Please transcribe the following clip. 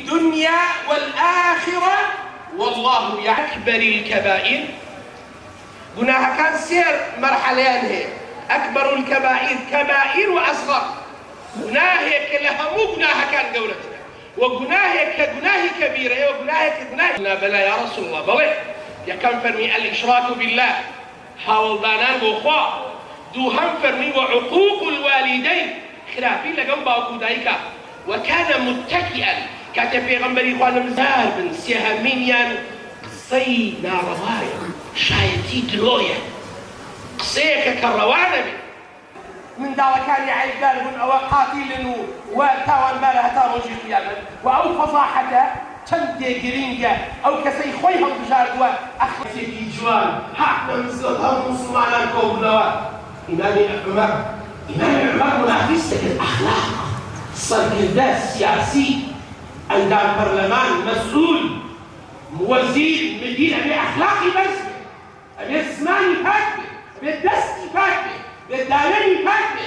الدنيا والآخرة والله يكبر الكبائر. قناها كان سير مرحلين هي أكبر الكبائر كبائر وأصغر. قناهك لها مو قناها كان قولتنا وقناهك كقناه كبيرة وقناهك كقناه بلا يا رسول الله بلى يا كم فرمي الإشراك بالله حاول دانان بوخوا دو هم فرمي وعقوق الوالدين خلافي لقنبا وقودايكا وكان متكئا كاتب پیغمبری خوانم مزار بن سيهمينيان قصي ناروايا شايتي دلويا قصيك كالروانة من داوى كان يعيب قالبن أو قاتل وتاوان بالها تاوان جي قياما وأو فصاحة تندي قرينجا أو كسي خويهم بشارد وأخلصي في جوان حقنا مسلطة مسلمانا كوبنوا إمام عمر منافسة الأخلاق صرقلدة سياسي عندما برلمان مسؤول وزير مدينة بأخلاقي بس بالزماني فاكبه بالدستي فاكبه بالدالاني فاكبه